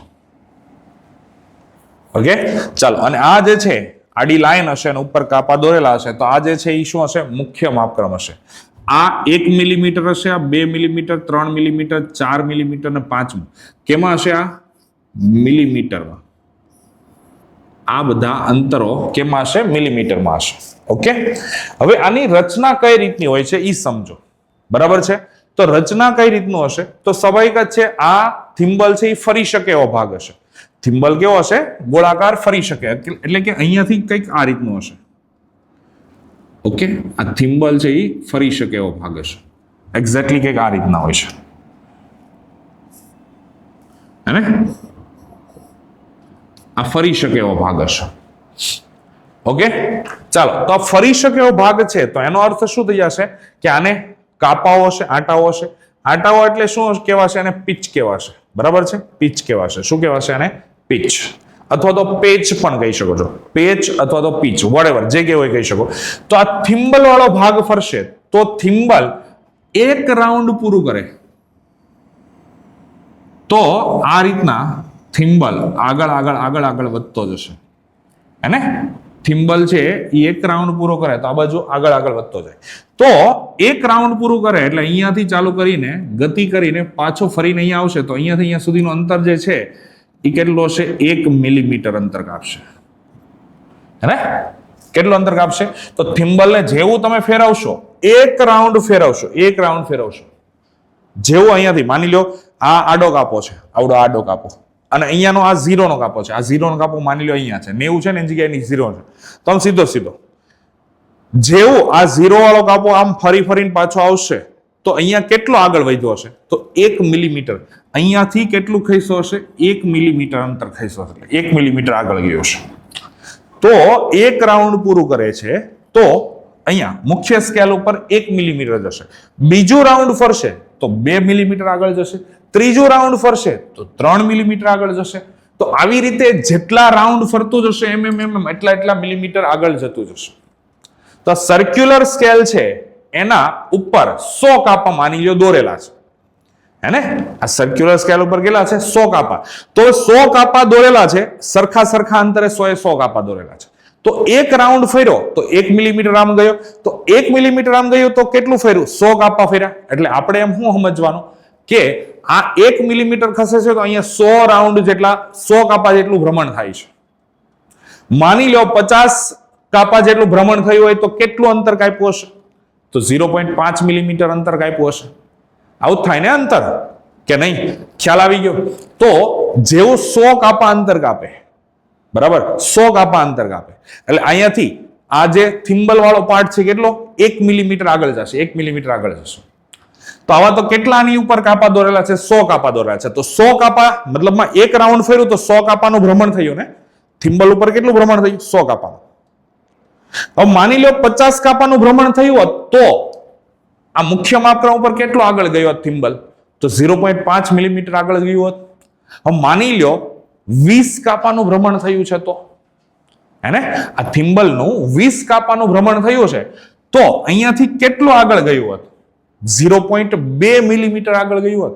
Speaker 1: ઓકે, ચાલો. અને આ જે છે આડી લાઈન હશે અને ઉપર કાપા દોરેલા હશે, તો આ જે છે એ શું હશે? મુખ્ય માપક્રમ હશે. આ 1 મિલીમીટર હશે, આ 2 મિલીમીટર, 3 મિલીમીટર, 4 મિલીમીટર ને 5 કેમાં હશે? આ મિલીમીટરમાં. આ બધા અંતરો કેમાં હશે? મિલીમીટરમાં હશે. ઓકે, હવે આની રચના કઈ રીતની હોય છે એ સમજો, બરાબર છે? તો રચના કઈ રીતનું હશે? તો સ્વાભાવિક જ છે, આ થિમ્બલ છે એ ફરી શકે એવો ભાગ હશે. થિમ્બલ કેવો હશે? ગોળાકાર ફરી શકે, એટલે કે અહીંયાથી કંઈક આ રીતનું હશે. ઓકે, આ થિમ્બલ છે એ ફરી શકે એવો ભાગ હશે. એક્ઝેક્ટલી કંઈક આ રીતના હોય છે, હે ને? આ ફરી શકે એવો ભાગ હશે. ઓકે, ચાલો. તો આ ફરી શકે એવો ભાગ છે, તો એનો અર્થ શું થઈ જશે? કે આને કાપાઓ હશે, આટાઓ હશે. આટાઓ એટલે શું કહેવાશે? એને પિચ કહેવાશે, બરાબર છે? પિચ કહેવાશે. શું કહેવાશે? એને પિચ અથવા તો પેચ પણ કહી શકો છો. પેચ અથવા તો પિચ, વોટેવર જે કહેવાય કહી શકો. તો આ થિમ્બલ વાળો ભાગ ફરશે તો થિમ્બલ એક રાઉન્ડ પૂરું કરે તો આ રીતના થિમ્બલ આગળ આગળ આગળ આગળ વધતો જશે, હે ને? થિમ્બલ છે એ એક રાઉન્ડ પૂરો કરે તો આ બાજુ આગળ આગળ વધતો જાય. તો એક રાઉન્ડ પૂરું કરે એટલે અહીંયાથી ચાલુ કરીને ગતિ કરીને પાછો ફરીને અહીંયા આવશે, તો અહીંયાથી અહીંયા સુધીનું અંતર જે છે એ કેટલું હશે? 1 મિલીમીટર અંતર કાપશે, હે ને? કેટલું અંતર કાપશે? તો થિમ્બલને જેવું તમે ફેરવશો, એક રાઉન્ડ ફેરવશો, જેવું અહીંયાથી માની લો આ આડો કાપો છે, આવડો આડો કાપો, અને અહીંયાનો આ 0 નો કાપો છે. આ 0 નો કાપો માની લો અહીંયા છે, 90 છે ને એની જગ્યાએ 0 છે, તો આમ સીધો જેવું આ 0 વાળો કાપો આમ ફરી ફરીને પાછો આવશે તો અહીંયા કેટલો આગળ વધ્યો હશે? તો 1 મિલીમીટર. અહીંયાથી કેટલું ખસ્યો હશે? 1 મિલીમીટર અંતર ખસ્યો હશે, 1 મિલીમીટર આગળ ગયો હશે. તો એક રાઉન્ડ પૂરું કરે છે તો અહીંયા મુખ્ય સ્કેલ ઉપર 1 મિલીમીટર જશે. બીજું રાઉન્ડ ફરશે તો 2 મિલીમીટર આગળ જશે. ત્રીજું રાઉન્ડ ફરશે તો 3 મિલીમીટર આગળ જશે. તો આવી રીતે જેટલા રાઉન્ડ ફરતું જશે એમ એટલા મિલીમીટર આગળ જતું જશે. તો સર્ક્યુલર સ્કેલ છે એના ઉપર 100 કાપા માની લો દોરેલા છે, હે ને? આ સર્ક્યુલર સ્કેલ ઉપર કેટલા છે? 100 કાપા. તો 100 કાપા દોરેલા છે, સરખા અંતરે 100 કાપા દોરેલા છે. તો એક રાઉન્ડ ફર્યો તો 1 મિલીમીટર આમ ગયો, તો 1 મિલીમીટર આમ ગયો તો કેટલું ફર્યું? 100 કાપા ફર્યા. એટલે આપણે એમ શું સમજવાનું કે આ 1 મિલીમીટર ખસે છે તો અહીંયા 100 રાઉન્ડ જેટલા 100 કાપા જેટલું ભ્રમણ થાય છે. માની લો 50 કાપા જેટલું ભ્રમણ થયું હોય તો કેટલું અંતર કાપ્યું હશે? તો 0.5 મિલીમીટર અંતર કાપ્યું હશે. આવું થાય ને અંતર, કે નહીં? ખ્યાલ આવી ગયો? તો જેવું 100 કાપા અંતર કાપે, બરાબર, 100 કાપા અંતર કાપે એટલે અહીંયાથી આ જે થિમ્બલ વાળો પાર્ટ છે કેટલો? 1 મિલીમીટર આગળ જશે, 1 મિલીમીટર આગળ જશે. તો આવા તો કેટલા આની ઉપર કાપા દોરેલા છે? 100 કાપા દોરેલા છે. તો 100 કાપા મતલબમાં એક રાઉન્ડ ફેર્યું તો 100 કાપાનું ભ્રમણ થયું ને. થિમ્બલ ઉપર કેટલું ભ્રમણ થયું? 100 કાપાનું. હવે માની લો 50 કાપાનું ભ્રમણ થયું હોત તો આ મુખ્ય માપક્રમ ઉપર કેટલો આગળ ગયો હોત થિમ્બલ? તો 0.5 મિલીમીટર આગળ ગયું હોત. હવે માની લો 20 કાપાનું ભ્રમણ થયું છે તો હેને આ થિમ્બલનું 20 કાપાનું ભ્રમણ થયું છે તો અહીંયાથી કેટલું આગળ ગયું હોત? 0.2 મિલીમીટર આગળ ગયું હોત.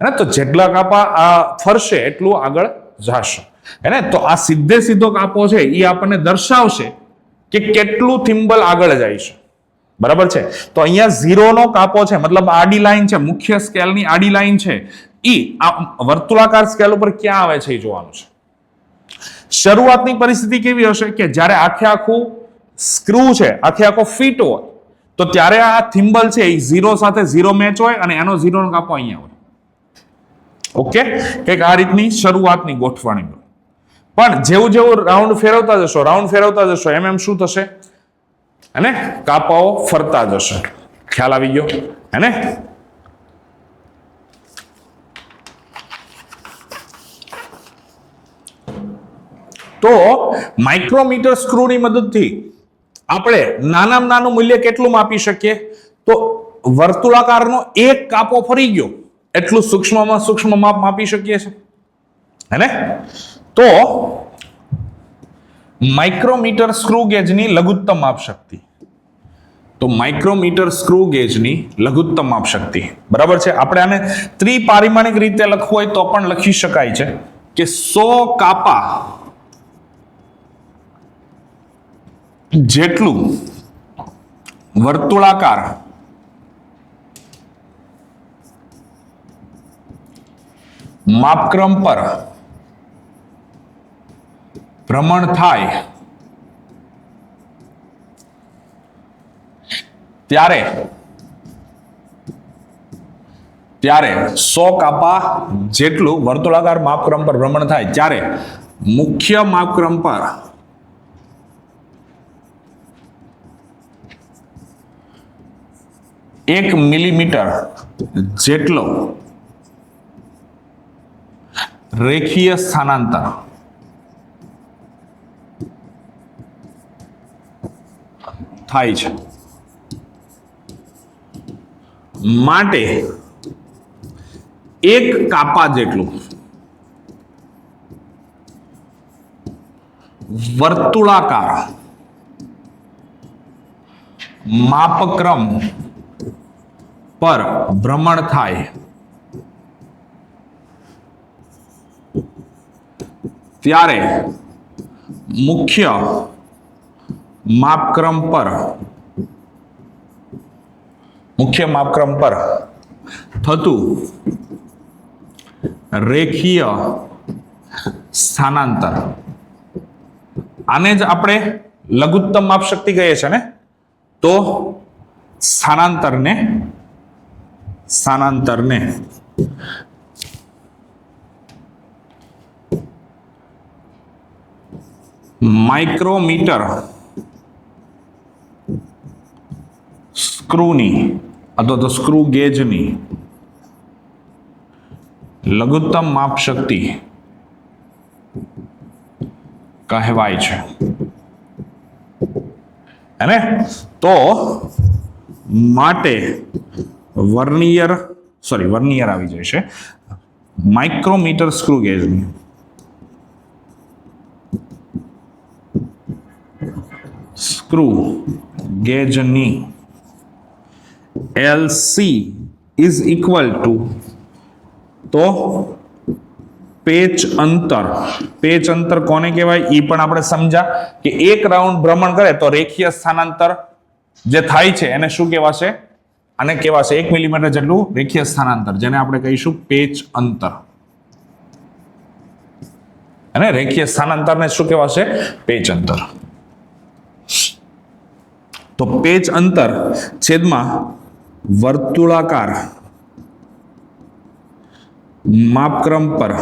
Speaker 1: હેને તો જેટલા કાપા આ ફરશે એટલું આગળ જશે. હેને તો આ સીધે સીધો કાપો છે એ આપણને દર્શાવશે કે કેટલું થિમ્બલ આગળ જાય છે. બરાબર છે. તો અહીંયા 0 નો કાપો છે મતલબ આડી લાઈન છે, મુખ્ય સ્કેલની આડી લાઈન છે, ઈ આ વર્તુળાકાર સ્કેલ ઉપર ક્યાં આવે છે એ જોવાનું છે. શરૂઆતની પરિસ્થિતિ કેવી હશે કે જ્યારે આખે આખું સ્ક્રૂ છે, આખે આખો ફિટ હોય તો ત્યારે આ થિમ્બલ છે એ 0 સાથે 0 મેચ હોય અને એનો 0 નો કાપો અહીંયા હોય. ઓકે, કંઈક આ રીતની શરૂઆતની ગોઠવણી. પણ જેવું જેવું રાઉન્ડ ફેરવતા જશો એમ શું થશે? અને કાપાઓ ફરતા જશે. ખ્યાલ આવી ગયો? હેને તો માઇક્રોમીટર સ્ક્રૂની મદદથી આપણે નાનામાં નાનું મૂલ્ય કેટલું માપી શકીએ? તો વર્તુળાકારનો એક કાપો ફરી ગયો એટલું સૂક્ષ્મમાં સૂક્ષ્મ માપ માપી શકીએ છીએ. હેને તો માઇક્રોમીટર સ્ક્રૂ ગેજની લઘુત્તમ માપ શક્તિ. તો માઇક્રોમીટર સ્ક્રૂ ગેજની લઘુત્તમ માપ શક્તિ બરાબર છે. આપણે આને ત્રિપારિમાણિક રીતે લખવું હોય તો પણ લખી શકાય છે કે 100 કાપા જેટલું વર્તુળાકાર માપક્રમ પર ભ્રમણ થાય ત્યારે 100 કાપા જેટલું વર્તુળાકાર માપક્રમ પર ભ્રમણ થાય ત્યારે મુખ્ય માપક્રમ પર 1 મિલીમીટર જેટલો રેખીય સ્થાનાંતર થાય છે. માટે એક કાપા જેટલું વર્તુળાકાર માપક્રમ પર ભ્રમણ થાય ત્યારે મુખ્ય માપક્રમ પર થતું રેખીય સ્થાનાંતર, આને જ આપણે લઘુત્તમ માપ શક્તિ કહીએ છીએ ને. તો સ્થાનાંતરને માઇક્રોમીટર સ્ક્રૂની અથવા તો સ્ક્રૂ ગેજની લઘુત્તમ માપ શક્તિ કહેવાય છે. અને તો માટે વર્નિયર આવી જાય છે. માઇક્રોમીટર સ્ક્રૂ ગેજની LC is equal to તો પેચ અંતર કોને કહેવાય એ પણ આપણે સમજા કે એક રાઉન્ડ ભ્રમણ કરે તો રેખીય સ્થાનાંતર જે થાય છે એને શું કહેવાશે? આને કહેવાશે 1 મિલીમીટર જેટલું રેખીય સ્થાનાંતર, જેને આપણે કહીશું પેચ અંતર. અને રેખીય સ્થાનાંતરને શું કહેવાશે? પેચ અંતર. તો પેચ અંતર છેદમાં વર્તુળાકાર માપક્રમ પર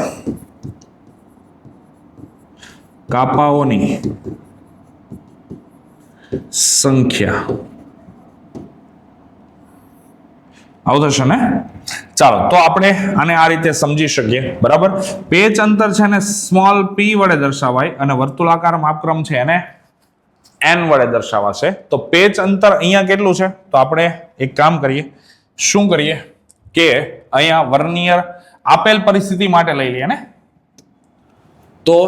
Speaker 1: કાપાઓની સંખ્યા આવું થશે ને? ચાલો તો આપણે આને આ રીતે સમજી શકીએ, બરાબર. પેચ અંતર છે ને સ્મોલ p વડે દર્શાવાય અને વર્તુળાકાર માપક્રમ છે એને n વડે દર્શાવાશે. તો પેચ અંતર અહીંયા કેટલું છે? તો આપણે એક કામ કરીએ, શું કરીએ કે અહીંયા વર્નિયર આપેલ પરિસ્થિતિ માટે લઈ લઈએ ને. તો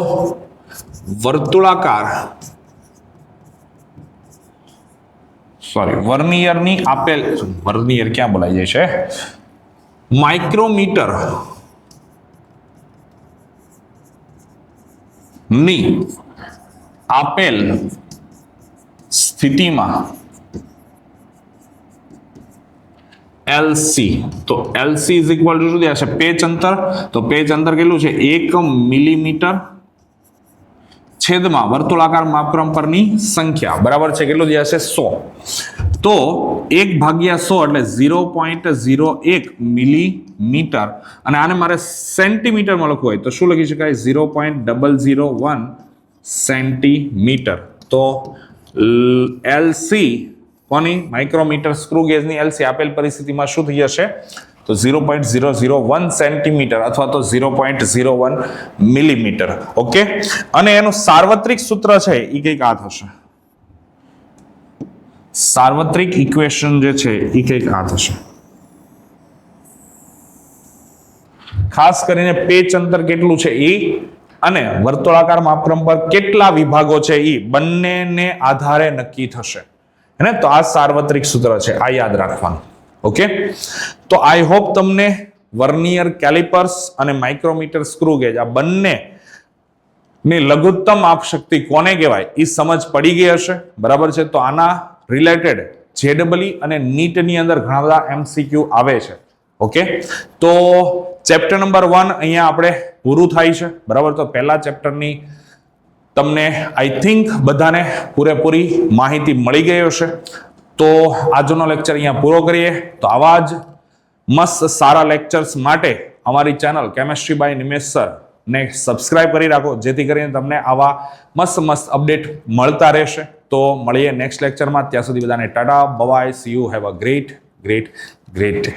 Speaker 1: વર્તુળાકાર વર્નિયરની આપેલ, વર્નિયર ક્યાં બોલાઈ જાય છે, માઇક્રોમીટર ની આપેલ સ્થિતિમાં LC, તો LC ઇઝ ઇક્વલ ટુ શું થશે? પેચ અંતર. તો પેચ અંતર કેટલું છે? 1 મિલીમીટર છેદમાં વર્તુળાકાર માપક્રમ પરની સંખ્યા, બરાબર છે, કેટલું થશે? 100. તો 1/100 એટલે 0.01 મિલીમીટર, અને આને મારે સેન્ટીમીટરમાં લખવું હોય તો શું લખી શકાય? 0.001 સેન્ટીમીટર. તો LC કોની? માઇક્રોમીટર સ્ક્રૂ ગેજની LC આપેલ પરિસ્થિતિમાં શું થઈ જશે? તો 0.001 સેન્ટીમીટર અથવા તો 0.01 મિલીમીટર. ઓકે, અને એનું સાર્વત્રિક સૂત્ર છે એ કંઈક આ થશે. સાર્વત્રિક ઇક્વેશન જે છે એ કંઈક આ થશે. ખાસ કરીને પેચ અંતર કેટલું છે એ અને વર્તુળાકાર માપક્રમ પર કેટલા વિભાગો છે એ બંનેને આધારે નક્કી થશે. હે, તો આ સાર્વત્રિક સૂત્ર છે, આ યાદ રાખવાનું. ઓકે, તો આઈ હોપ તમને વર્નિયર કેલિપર્સ અને માઇક્રોમીટર સ્ક્રૂ ગેજ આ બંને ની લઘુત્તમ માપશક્તિ કોને કહેવાય એ સમજ પડી ગઈ હશે, બરાબર છે. તો આના રિલેટેડ JEE અને NEET ની અંદર ઘણા બધા MCQ આવે છે. ઓકે, તો ચેપ્ટર નંબર 1 અહીંયા આપણે પૂરું થાય છે, બરાબર. તો પહેલા ચેપ્ટરની તમને આઈ થિંક બધાને પૂરેપૂરી માહિતી મળી ગઈ હશે. તો આજનો લેક્ચર અહીંયા પૂરો કરીએ. તો આવા જ મસ્ત સારા લેક્ચર્સ માટે અમારી channel chemistry by Nimesh sir ને સબસ્ક્રાઇબ કરી રાખો, જેથી કરીને તમને આવા મસ્ત અપડેટ મળતા રહેશે. તો મળીએ નેક્સ્ટ લેક્ચરમાં. ત્યાં સુધી બધાને tata, bye, see you, have a great day.